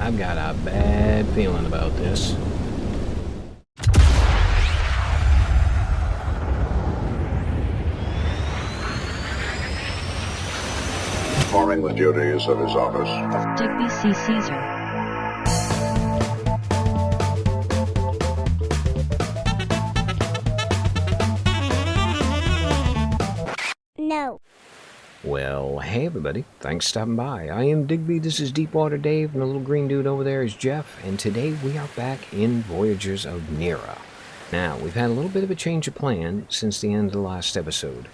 I've got a bad feeling about this. Performing the duties of his office. Digby C. Caesar. No. Well, hey everybody, thanks for stopping by. I am Digby, this is Deepwater Dave, and the little green dude over there is Jeff, and today we are back in Voyagers of Nera. Now, we've had a little bit of a change of plan since the end of the last episode,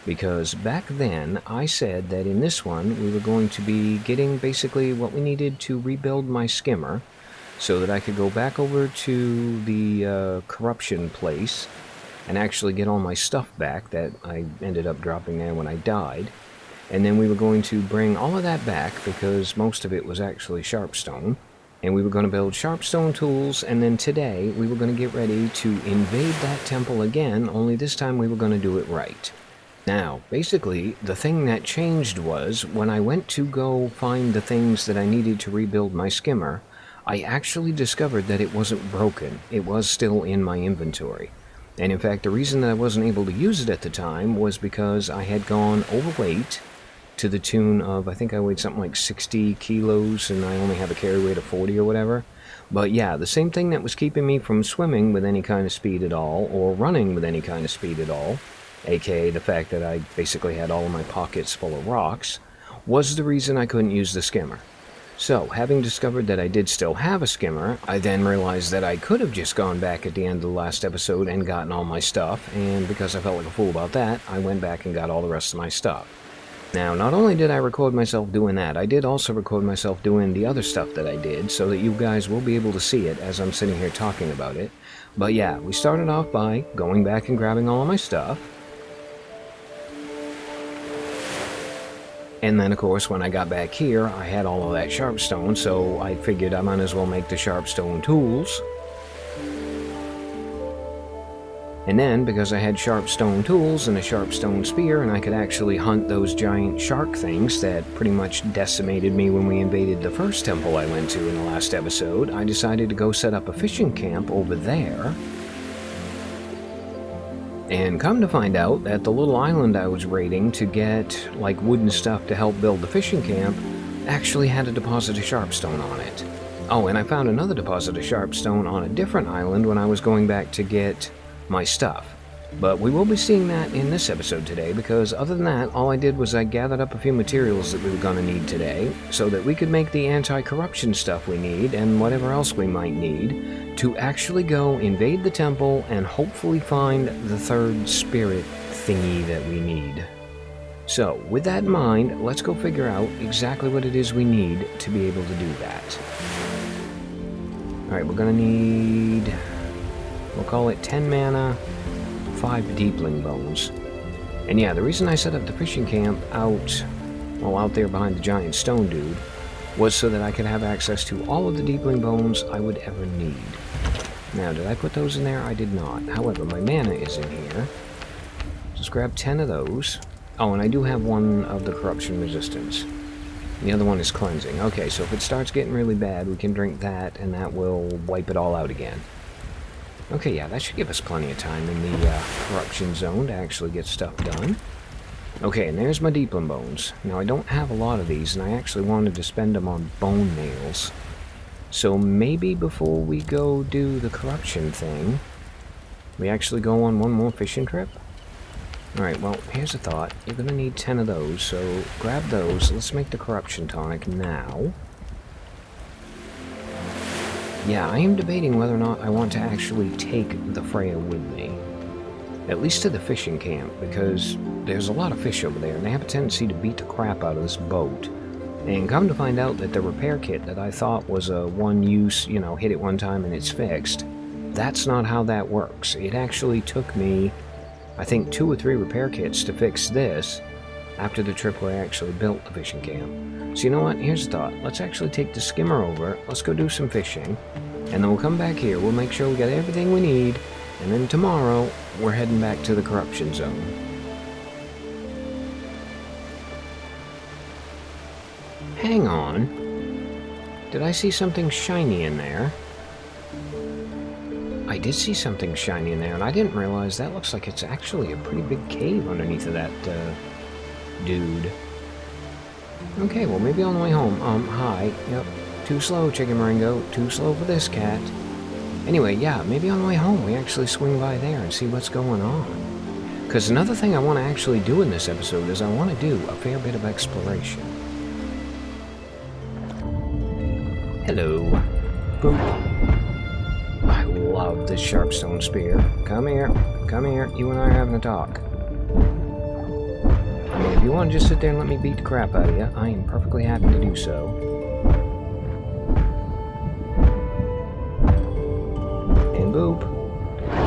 because back then I said that in this one we were going to be getting basically what we needed to rebuild my skimmer, so that I could go back over to the corruption place and actually get all my stuff back that I ended up dropping there when I died. And then we were going to bring all of that back because most of it was actually sharpstone. And we were going to build sharpstone tools, and then today we were going to get ready to invade that temple again, only this time we were going to do it right. Now, basically, the thing that changed was when I went to go find the things that I needed to rebuild my skimmer, I actually discovered that it wasn't broken. It was still in my inventory. And in fact, the reason that I wasn't able to use it at the time was because I had gone overweight to the tune of, I think I weighed something like 60 kilos and I only have a carry weight of 40 or whatever. But yeah, the same thing that was keeping me from swimming with any kind of speed at all, or running with any kind of speed at all, aka the fact that I basically had all of my pockets full of rocks, was the reason I couldn't use the skimmer. So, having discovered that I did still have a skimmer, I then realized that I could have just gone back at the end of the last episode and gotten all my stuff, and because I felt like a fool about that, I went back and got all the rest of my stuff. Now, not only did I record myself doing that, I did also record myself doing the other stuff that I did, so that you guys will be able to see it as I'm sitting here talking about it. But yeah, we started off by going back and grabbing all of my stuff. And then, of course, when I got back here, I had all of that sharpstone, so I figured I might as well make the sharpstone tools. And then, because I had sharpstone tools and a sharpstone spear, and I could actually hunt those giant shark things that pretty much decimated me when we invaded the first temple I went to in the last episode, I decided to go set up a fishing camp over there. And come to find out that the little island I was raiding to get, like, wooden stuff to help build the fishing camp actually had a deposit of sharpstone on it. Oh, and I found another deposit of sharpstone on a different island when I was going back to get my stuff. But we will be seeing that in this episode today, because other than that, all I did was I gathered up a few materials that we were going to need today, so that we could make the anti-corruption stuff we need, and whatever else we might need, to actually go invade the temple and hopefully find the third spirit thingy that we need. So, with that in mind, let's go figure out exactly what it is we need to be able to do that. Alright, we're going to need, we'll call it 10 mana, 5 deepling bones. And yeah, the reason I set up the fishing camp out there behind the giant stone dude was so that I could have access to all of the deepling bones I would ever need. Now, did I put those in there? I did not. However, my mana is in here. Just grab 10 of those. Oh, and I do have one of the corruption resistance. The other one is cleansing. Okay, so if it starts getting really bad, we can drink that, and that will wipe it all out again. Okay, yeah, that should give us plenty of time in the corruption zone to actually get stuff done. Okay, and there's my deepling bones. Now, I don't have a lot of these, and I actually wanted to spend them on bone nails. So maybe before we go do the corruption thing, we actually go on one more fishing trip? Alright, well, here's a thought. You're going to need 10 of those, so grab those. Let's make the corruption tonic now. Yeah, I am debating whether or not I want to actually take the Freya with me. At least to the fishing camp, because there's a lot of fish over there, and they have a tendency to beat the crap out of this boat. And come to find out that the repair kit that I thought was a one-use, hit it one time and it's fixed, that's not how that works. It actually took me, I think, 2 or 3 repair kits to fix this after the trip where I actually built the fishing camp. So you know what? Here's a thought. Let's actually take the skimmer over, let's go do some fishing, and then we'll come back here, we'll make sure we got everything we need, and then tomorrow, we're heading back to the corruption zone. Hang on. Did I see something shiny in there? I did see something shiny in there, and I didn't realize that looks like it's actually a pretty big cave underneath of that, dude. Okay, well, maybe on the way home. Hi. Yep. Too slow, Chicken Ringo. Too slow for this cat. Anyway, yeah, maybe on the way home we actually swing by there and see what's going on. Because another thing I want to actually do in this episode is I want to do a fair bit of exploration. Hello. Boop. I love this sharpstone spear. Come here. Come here. You and I are having a talk. I mean, if you want to just sit there and let me beat the crap out of you, I am perfectly happy to do so. And boop.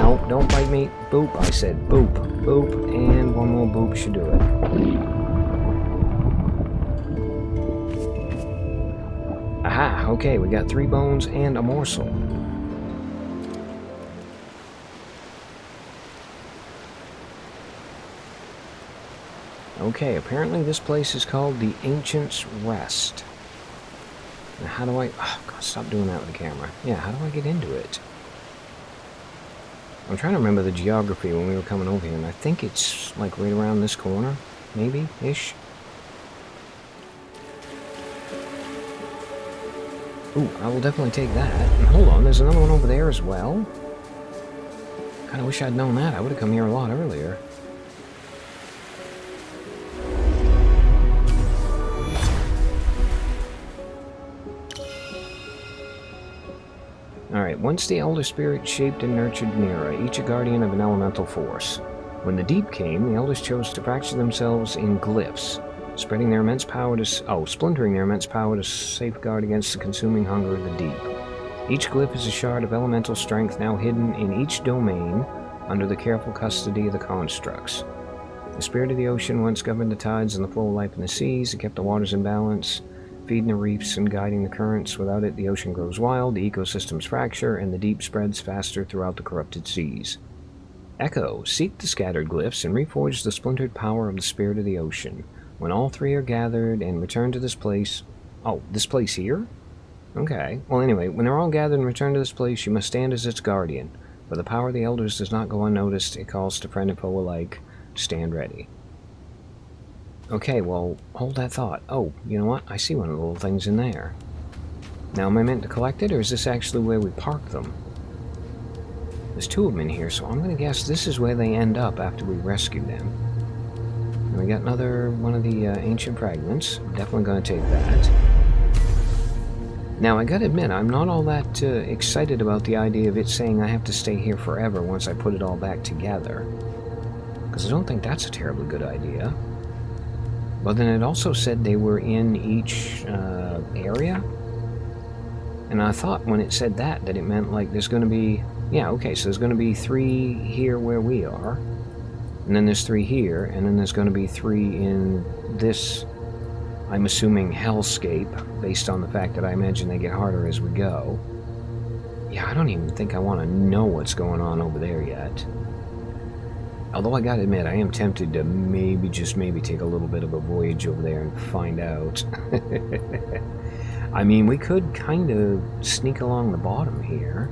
Nope, don't bite me. Boop. I said boop. Boop. And one more boop should do it. Aha. Okay, we got 3 bones and a morsel. Okay, apparently this place is called the Ancient's Rest. Now how do I... Oh, God, stop doing that with the camera. Yeah, how do I get into it? I'm trying to remember the geography when we were coming over here, and I think it's, like, right around this corner. Maybe-ish. Ooh, I will definitely take that. And hold on, there's another one over there as well. Kinda wish I'd known that. I would have come here a lot earlier. Alright, once the Elder Spirit shaped and nurtured Nera, each a guardian of an elemental force. When the deep came, the Elders chose to fracture themselves in glyphs, splintering their immense power to safeguard against the consuming hunger of the deep. Each glyph is a shard of elemental strength now hidden in each domain under the careful custody of the constructs. The spirit of the ocean once governed the tides and the flow of life in the seas. It kept the waters in balance, feeding the reefs and guiding the currents. Without it, the ocean grows wild, the ecosystems fracture, and the deep spreads faster throughout the corrupted seas. Echo, seek the scattered glyphs and reforge the splintered power of the spirit of the ocean. When all 3 are gathered and return to this place... Oh, this place here? Okay. Well, anyway, when they're all gathered and return to this place, you must stand as its guardian. For the power of the Elders does not go unnoticed. It calls to friend and foe alike. Stand ready. Okay, well, hold that thought. Oh, you know what? I see one of the little things in there. Now, am I meant to collect it, or is this actually where we park them? There's 2 of them in here, so I'm going to guess this is where they end up after we rescue them. And we got another one of the ancient fragments. I'm definitely going to take that. Now, I gotta admit, I'm not all that excited about the idea of it saying I have to stay here forever once I put it all back together. Because I don't think that's a terribly good idea. But then it also said they were in each area. And I thought when it said that it meant like there's going to be... Yeah, okay, so there's going to be 3 here where we are. And then there's 3 here. And then there's going to be 3 in this, I'm assuming, hellscape. Based on the fact that I imagine they get harder as we go. Yeah, I don't even think I want to know what's going on over there yet. Although I gotta admit, I am tempted to maybe, just maybe, take a little bit of a voyage over there and find out. I mean, we could kind of sneak along the bottom here.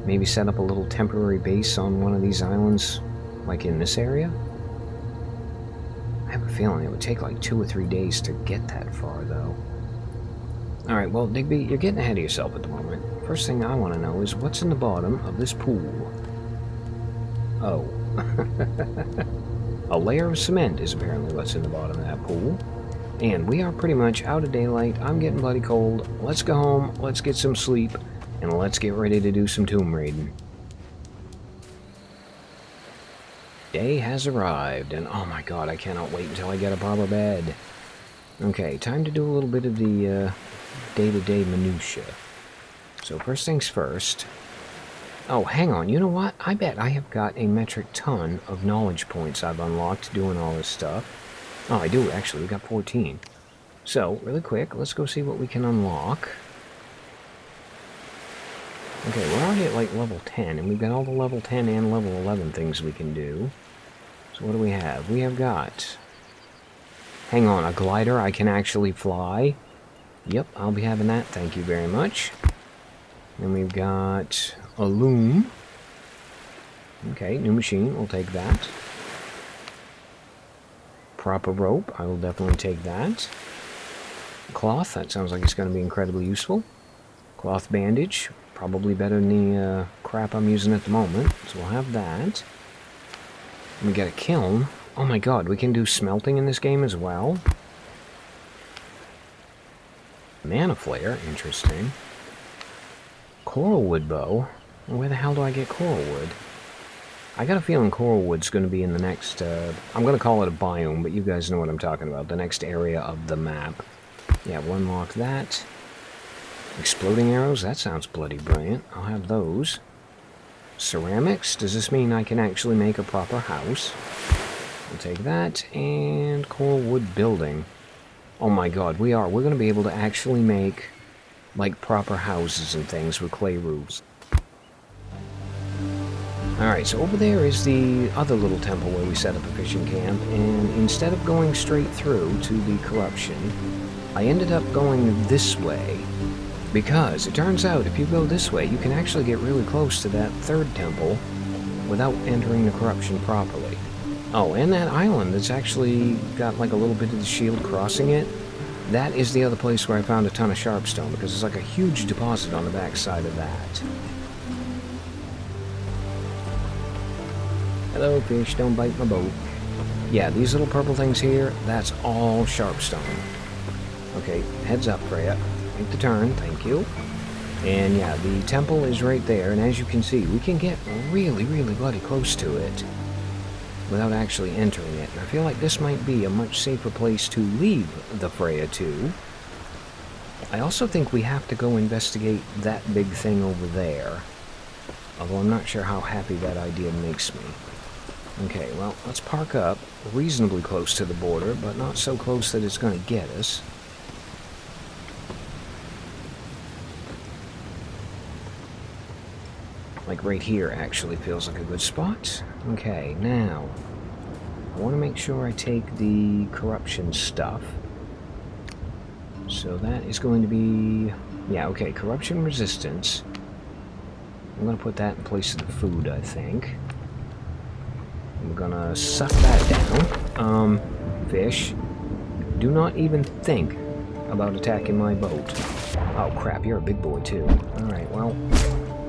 Maybe set up a little temporary base on one of these islands, like in this area. I have a feeling it would take like 2 or 3 days to get that far, though. Alright, well, Digby, you're getting ahead of yourself at the moment. First thing I want to know is what's in the bottom of this pool? Oh. A layer of cement is apparently what's in the bottom of that pool. And we are pretty much out of daylight. I'm getting bloody cold. Let's go home, let's get some sleep, and let's get ready to do some tomb raiding. Day has arrived, and oh my god, I cannot wait until I get a proper bed. Okay, time to do a little bit of the day-to-day minutia. So first things first. Oh, hang on, you know what? I bet I have got a metric ton of knowledge points I've unlocked doing all this stuff. Oh, I do, actually. We got 14. So, really quick, let's go see what we can unlock. Okay, we're already at, like, level 10, and we've got all the level 10 and level 11 things we can do. So what do we have? We have got... Hang on, a glider I can actually fly? Yep, I'll be having that. Thank you very much. Then we've got a loom. Okay, new machine. We'll take that. Proper rope. I will definitely take that. Cloth. That sounds like it's going to be incredibly useful. Cloth bandage. Probably better than the crap I'm using at the moment. So we'll have that. We got a kiln. Oh my god, we can do smelting in this game as well. Mana flare. Interesting. Coral wood bow. Where the hell do I get coral wood? I got a feeling coral wood's going to be in the next, I'm going to call it a biome, but you guys know what I'm talking about. The next area of the map. Yeah, we'll unlock that. Exploding arrows, that sounds bloody brilliant. I'll have those. Ceramics, does this mean I can actually make a proper house? We'll take that, and coral wood building. Oh my god, we're going to be able to actually make, like, proper houses and things with clay roofs. Alright, so over there is the other little temple where we set up a fishing camp, and instead of going straight through to the corruption, I ended up going this way, because it turns out if you go this way, you can actually get really close to that third temple without entering the corruption properly. Oh, and that island that's actually got like a little bit of the shield crossing it, that is the other place where I found a ton of sharpstone, because there's like a huge deposit on the back side of that. Hello, fish, don't bite my boat. Yeah, these little purple things here, that's all sharpstone. Okay, heads up, Freya. Make the turn, thank you. And yeah, the temple is right there, and as you can see, we can get really, really bloody close to it without actually entering it. And I feel like this might be a much safer place to leave the Freya to. I also think we have to go investigate that big thing over there. Although I'm not sure how happy that idea makes me. Okay, well, let's park up reasonably close to the border, but not so close that it's going to get us. Like right here actually feels like a good spot. Okay, now, I want to make sure I take the corruption stuff. So that is going to be, yeah, okay, corruption resistance. I'm going to put that in place of the food, I think. I'm going to suck that down. Fish, do not even think about attacking my boat. Oh crap, you're a big boy too. Alright, well,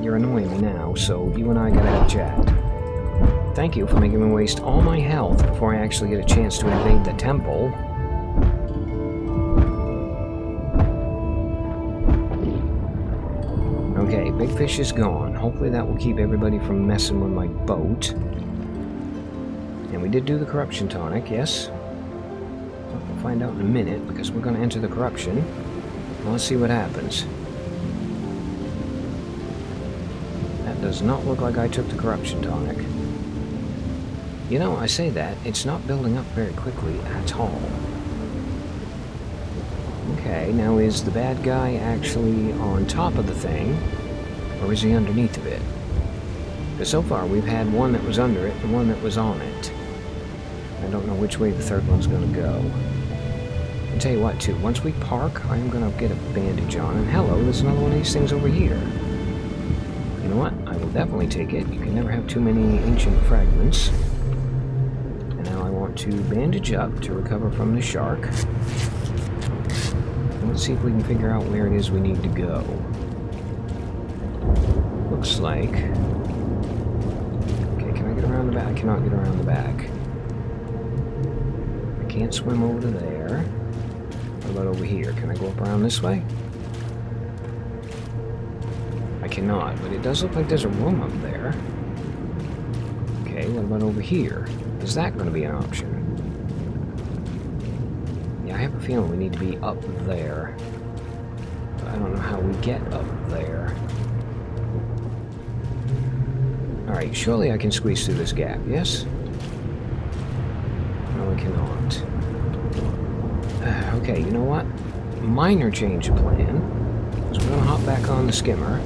you're annoying me now, so you and I gotta have a chat. Thank you for making me waste all my health before I actually get a chance to invade the temple. Okay, big fish is gone. Hopefully that will keep everybody from messing with my boat. And we did do the corruption tonic, yes. We'll find out in a minute, because we're going to enter the corruption. Well, let's see what happens. That does not look like I took the corruption tonic. You know, I say that, it's not building up very quickly at all. Okay, now is the bad guy actually on top of the thing, or is he underneath of it? Because so far we've had one that was under it and one that was on it. I don't know which way the third one's going to go. I'll tell you what, too, once we park, I'm going to get a bandage on, and hello, there's another one of these things over here. You know what? I will definitely take it. You can never have too many ancient fragments. And now I want to bandage up to recover from the shark. Let's see if we can figure out where it is we need to go. Looks like... Okay, can I get around the back? I cannot get around the back. I can't swim over to there. What about over here? Can I go up around this way? I cannot, but it does look like there's a room up there. Okay, what about over here? Is that going to be an option? I have a feeling we need to be up there. But I don't know how we get up there. Alright, surely I can squeeze through this gap, yes? No, I cannot. Okay, you know what? Minor change of plan. So we're going to hop back on the skimmer.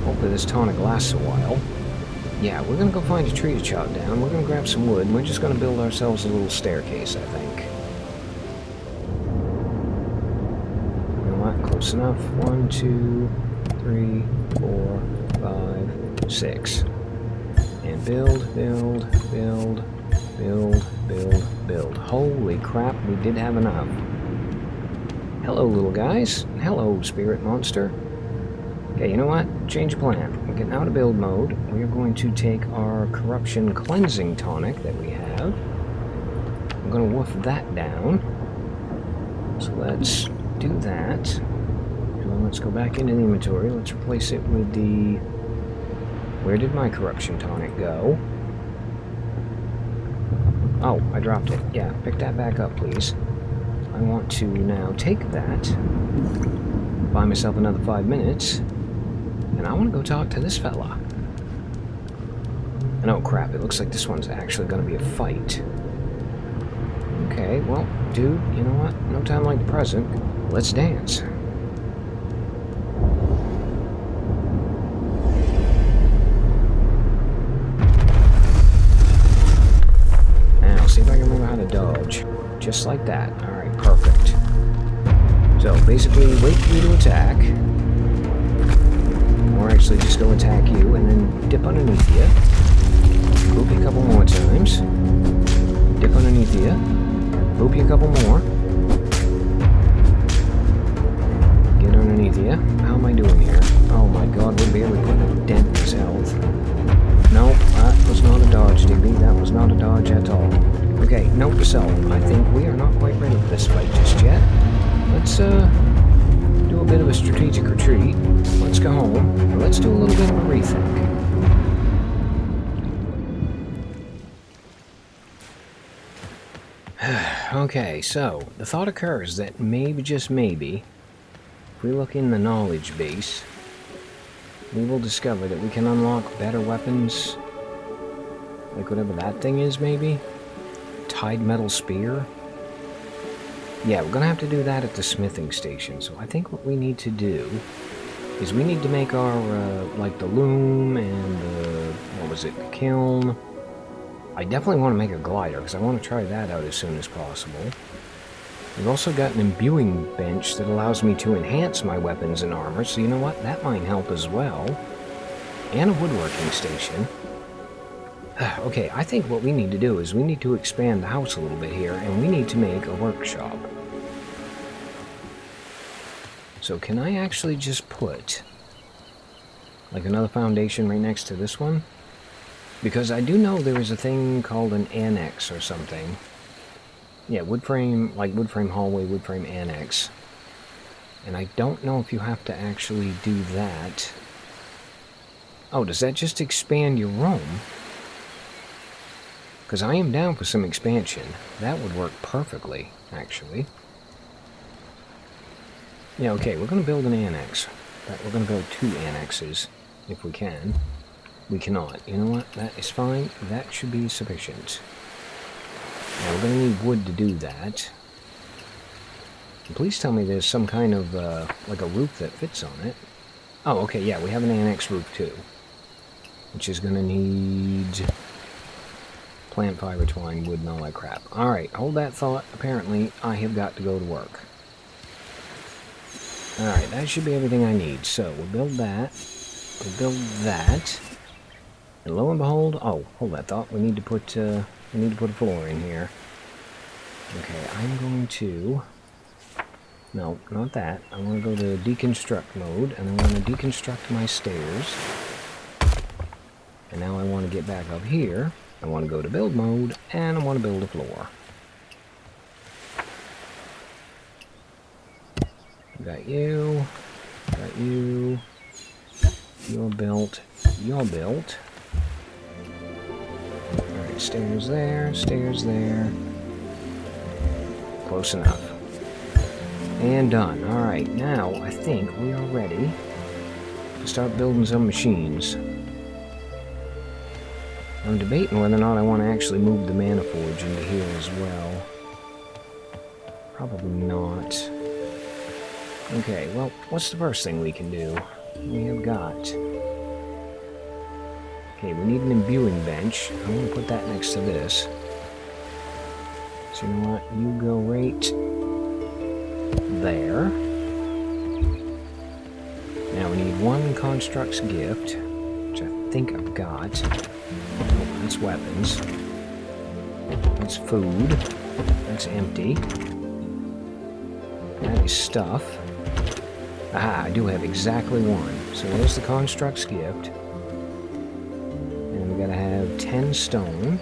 Hopefully this tonic lasts a while. Yeah, we're going to go find a tree to chop down. We're going to grab some wood, and we're just going to build ourselves a little staircase, I think. Close enough. 1, 2, 3, 4, 5, 6. And build, build, build, build, build, build. Holy crap, we did have enough. Hello, little guys. Hello, spirit monster. Okay, you know what? Change of plan. We're getting out of build mode. We are going to take our corruption cleansing tonic that we have. I'm going to wolf that down. So let's do that. Let's go back into the inventory. Let's replace it with the... Where did my corruption tonic go? Oh, I dropped it. Yeah, pick that back up, please. I want to now take that, buy myself another 5 minutes, and I want to go talk to this fella. And oh crap, it looks like this one's actually going to be a fight. Okay, well, dude, you know what? No time like the present. Let's dance. Now, see if I can remember how to dodge. Just like that. Alright, perfect. So, basically, wait for you to attack. Or actually, just go attack you, and then dip underneath you. Boop you a couple more times. Dip underneath you. Boop you a couple more. Get underneath you. How am I doing here? Oh my god, we're barely putting a dent in his health. Nope, that was not a dodge, Digby. That was not a dodge at all. Okay, note to self. I think we are not quite ready for this fight just yet. Let's do a bit of a strategic retreat. Let's go home, and let's do a little bit of a rethink. Okay, so the thought occurs that maybe, just maybe, if we look in the knowledge base, we will discover that we can unlock better weapons, like whatever that thing is, maybe? Tied metal spear? Yeah, we're gonna have to do that at the smithing station, so I think what we need to do is we need to make our, like the loom and the, what was it, the kiln. I definitely want to make a glider, because I want to try that out as soon as possible. We've also got an imbuing bench that allows me to enhance my weapons and armor, so you know what? That might help as well. And a woodworking station. Okay, I think what we need to do is we need to expand the house a little bit here, and we need to make a workshop. So can I actually just put, like, another foundation right next to this one? Because I do know there is a thing called an annex or something. Yeah, wood frame, like wood frame hallway, wood frame annex. And I don't know if you have to actually do that. Oh, does that just expand your room? Because I am down for some expansion. That would work perfectly, actually. Yeah, okay, we're going to build an annex. We're going to build 2 annexes, if we can. We cannot. You know what? That is fine. That should be sufficient. Now, we're going to need wood to do that. And please tell me there's some kind of, like a roof that fits on it. Oh, okay, yeah, we have an annex roof, too. Which is going to need plant fiber, twine, wood, and all that crap. Alright, hold that thought. Apparently, I have got to go to work. Alright, that should be everything I need. So, we'll build that. We'll build that. And lo and behold, oh, hold that thought. We need to put a floor in here. Okay, I'm going to... No, not that. I want to go to deconstruct mode, and I want to deconstruct my stairs. And now I want to get back up here. I want to go to build mode, and I want to build a floor. Got you. Got you. You're built. You're built. Alright, stairs there, stairs there. Close enough. And done. Alright, now I think we are ready to start building some machines. I'm debating whether or not I want to actually move the mana forge into here as well. Probably not. Okay, well, what's the first thing we can do? We have got... Okay, we need an imbuing bench. I'm going to put that next to this. So you know what? You go right there. Now we need one construct's gift, which I think I've got. Oh, that's weapons. That's food. That's empty. That is stuff. Aha, I do have exactly one. So there's the construct's gift. And we gotta have 10 stone.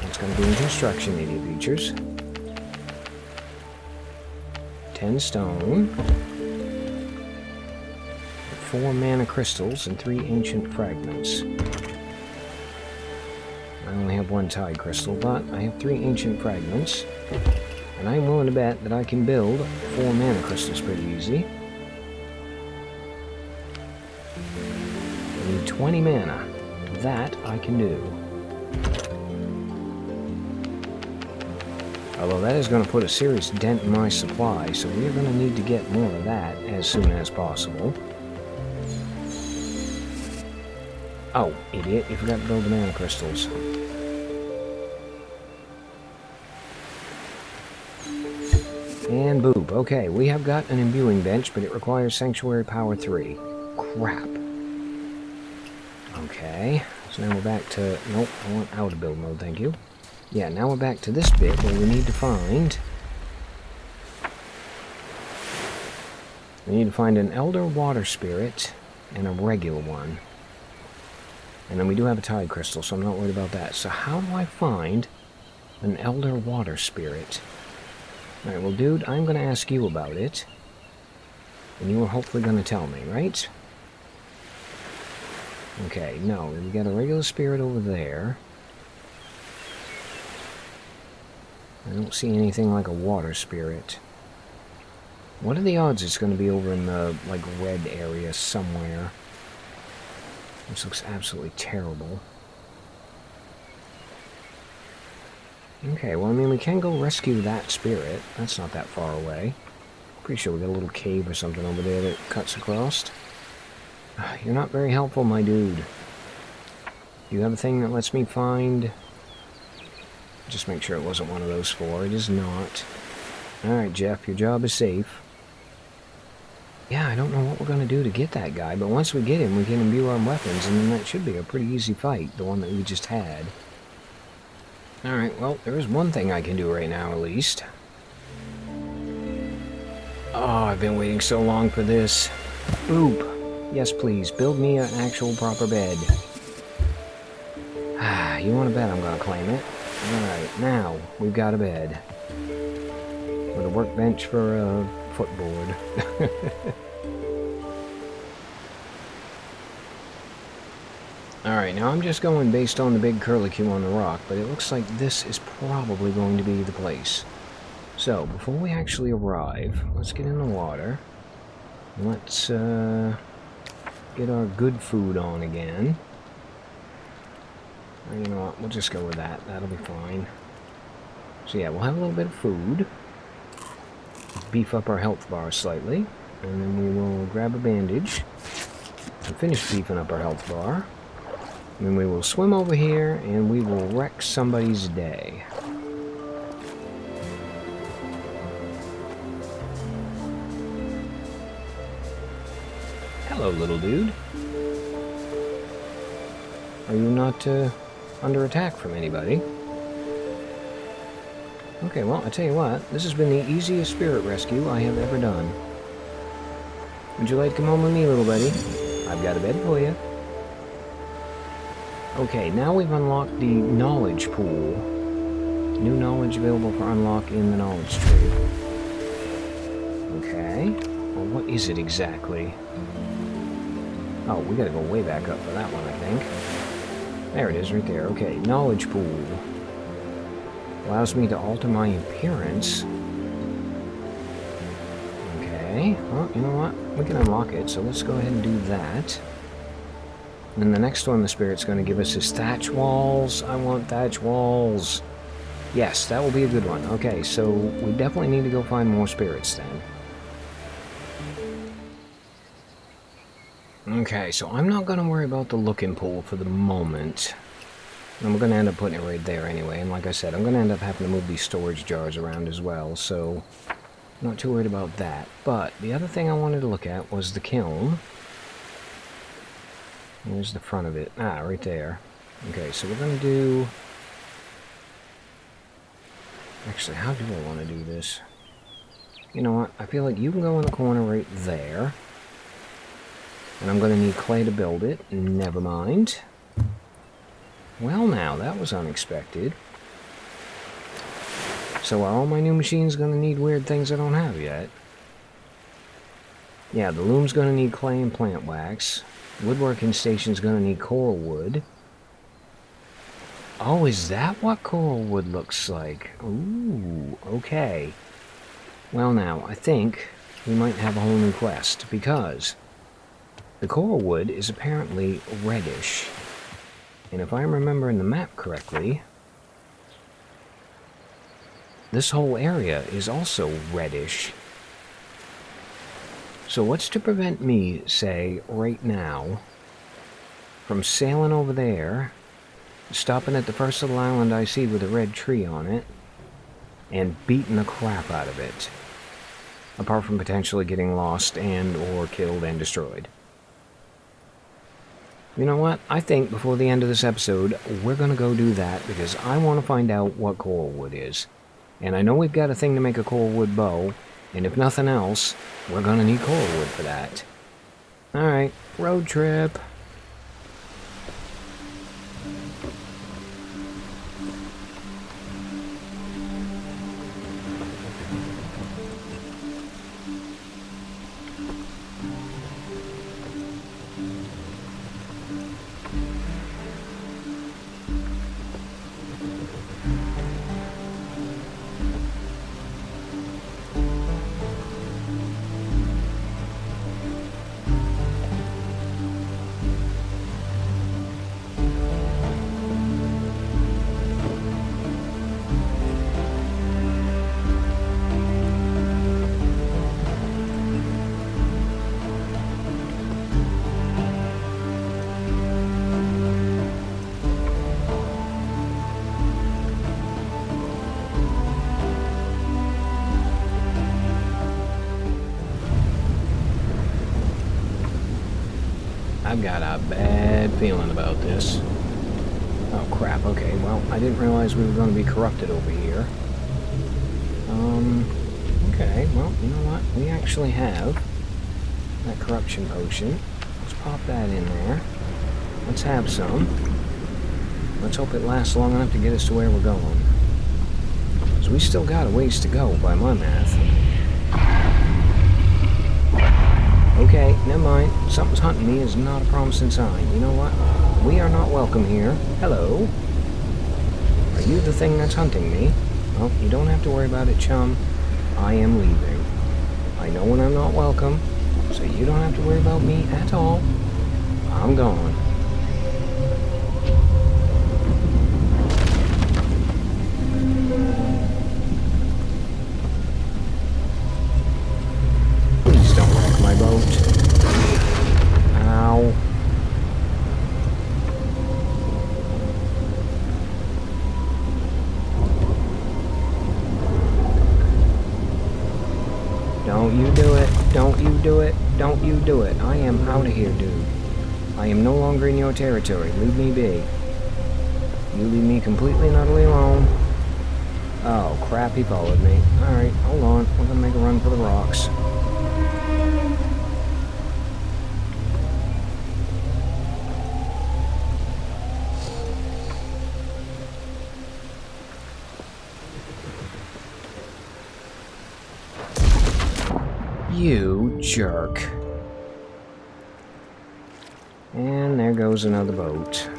That's gonna be in construction, idiot features. 10 stone. 4 mana crystals and 3 ancient fragments. I only have 1 tide crystal, but I have 3 ancient fragments. And I'm willing to bet that I can build 4 mana crystals pretty easy. I need 20 mana. That I can do. Although that is going to put a serious dent in my supply, so we're going to need to get more of that as soon as possible. Oh, idiot, you forgot to build the mana crystals. And boop. Okay, we have got an imbuing bench, but it requires Sanctuary Power 3. Crap. Okay, so now we're back to... Nope, I want out of build mode, thank you. Yeah, now we're back to this bit where we need to find... We need to find an Elder Water Spirit and a regular one. And then we do have a Tide Crystal, so I'm not worried about that. So how do I find an Elder Water Spirit? Alright, well, dude, I'm going to ask you about it. And you are hopefully going to tell me, right? Okay, no, we got a regular spirit over there. I don't see anything like a water spirit. What are the odds it's going to be over in the, like, red area somewhere? This looks absolutely terrible. Okay, well, I mean, we can go rescue that spirit. That's not that far away. Pretty sure we got a little cave or something over there that cuts across. You're not very helpful, my dude. Do you have a thing that lets me find... Just make sure it wasn't one of those 4. It is not. Alright, Jeff, your job is safe. Yeah, I don't know what we're going to do to get that guy, but once we get him, we can imbue our weapons, and then that should be a pretty easy fight, the one that we just had. Alright, well, there is one thing I can do right now, at least. Oh, I've been waiting so long for this. Boop. Yes, please, build me an actual proper bed. You want to bet I'm going to claim it? Alright, now, we've got a bed. With a workbench for a footboard. Alright, now I'm just going based on the big curlicue on the rock, but it looks like this is probably going to be the place. So, before we actually arrive, let's get in the water. Let's get our good food on again. You know what, we'll just go with that. That'll be fine. So yeah, we'll have a little bit of food. Beef up our health bar slightly. And then we will grab a bandage. And finish beefing up our health bar. And then we will swim over here and we will wreck somebody's day. Hello, little dude. Are you not under attack from anybody? Okay, well, I tell you what, this has been the easiest spirit rescue I have ever done. Would you like to come home with me, little buddy? I've got a bed for you. Okay, now we've unlocked the knowledge pool. New knowledge available for unlock in the knowledge tree. Okay. Well, what is it exactly? Oh, we gotta go way back up for that one, I think. There it is, right there. Okay, knowledge pool. Allows me to alter my appearance. Okay, well, you know what? We can unlock it, so let's go ahead and do that. And then the next one the spirit's going to give us is thatch walls. I want thatch walls. Yes, that will be a good one. Okay, so we definitely need to go find more spirits then. Okay, so I'm not going to worry about the looking pool for the moment. I'm going to end up putting it right there anyway, and like I said, I'm going to end up having to move these storage jars around as well, so Not too worried about that. But the other thing I wanted to look at was the kiln. Where's the front of it? Ah, right there. Okay, so we're going to do... Actually, how do I want to do this? You know what? I feel like you can go in the corner right there. And I'm going to need clay to build it. Never mind. Well now, that was unexpected. So are all my new machines going to need weird things I don't have yet? Yeah, the loom's going to need clay and plant wax. Woodworking station's going to need coral wood. Oh, is that what coral wood looks like? Ooh, okay. Well now, I think we might have a whole new quest, because the coral wood is apparently reddish. And if I'm remembering the map correctly, this whole area is also reddish. So what's to prevent me, say, right now, from sailing over there, stopping at the first little island I see with a red tree on it, and beating the crap out of it? Apart from potentially getting lost and or killed and destroyed. You know what? I think before the end of this episode, we're going to go do that, because I want to find out what coral wood is. And I know we've got a thing to make a coral wood bow, and if nothing else, we're going to need coral wood for that. Alright, road trip. I've got a bad feeling about this. Oh crap, okay, well, I didn't realize we were going to be corrupted over here. Okay, well, you know what? We actually have that corruption potion. Let's pop that in there. Let's have some. Let's hope it lasts long enough to get us to where we're going. Because we still got a ways to go, by my math. Okay, never mind. Something's hunting me is not a promising sign. You know what? We are not welcome here. Hello? Are you the thing that's hunting me? Well, you don't have to worry about it, chum. I am leaving. I know when I'm not welcome, so you don't have to worry about me at all. I'm gone. Please don't wreck my boat. Ow. Don't you do it. Don't you do it. Don't you do it. I am out of here, dude. I am no longer in your territory. Leave me be. You leave me completely and utterly alone. Oh, crap, he followed me. Alright, hold on. We're gonna make a run for the rocks. You jerk. And there goes another boat.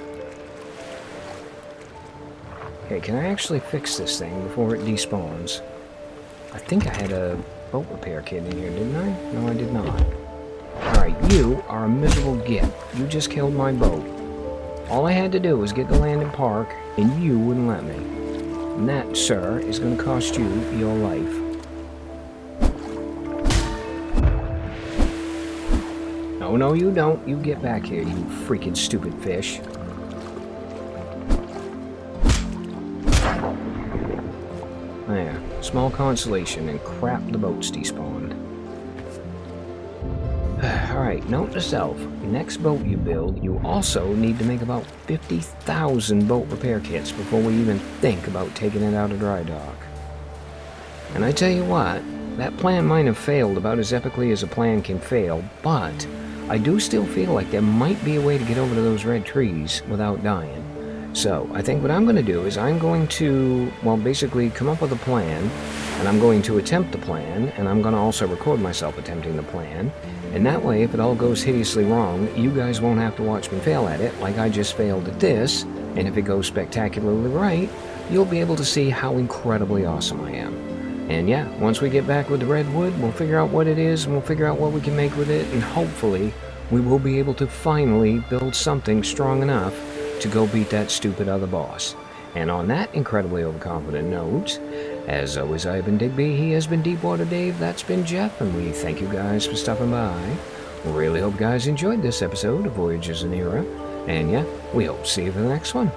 Okay, can I actually fix this thing before it despawns? I think I had a boat repair kit in here, didn't I? No, I did not. Alright, you are a miserable git. You just killed my boat. All I had to do was get the landing park, and you wouldn't let me. And that, sir, is going to cost you your life. Oh, no, you don't. You get back here, you freaking stupid fish. There. small consolation, and crap, the boats despawned. Alright, note to self, next boat you build, you also need to make about 50,000 boat repair kits before we even think about taking it out of dry dock. And I tell you what, that plan might have failed about as epically as a plan can fail, but I do still feel like there might be a way to get over to those red trees without dying. So, I think what I'm going to do is I'm going to, well, basically come up with a plan, and I'm going to attempt the plan, and I'm going to also record myself attempting the plan, and that way, if it all goes hideously wrong, you guys won't have to watch me fail at it like I just failed at this, and if it goes spectacularly right, you'll be able to see how incredibly awesome I am. And yeah, once we get back with the redwood, we'll figure out what it is, and we'll figure out what we can make with it, and hopefully, we will be able to finally build something strong enough to go beat that stupid other boss. And on that incredibly overconfident note, as always, I've been Digby, he has been Deepwater Dave, that's been Jeff, and we thank you guys for stopping by. We really hope you guys enjoyed this episode of Voyagers of Nera, and yeah, we hope to see you for the next one.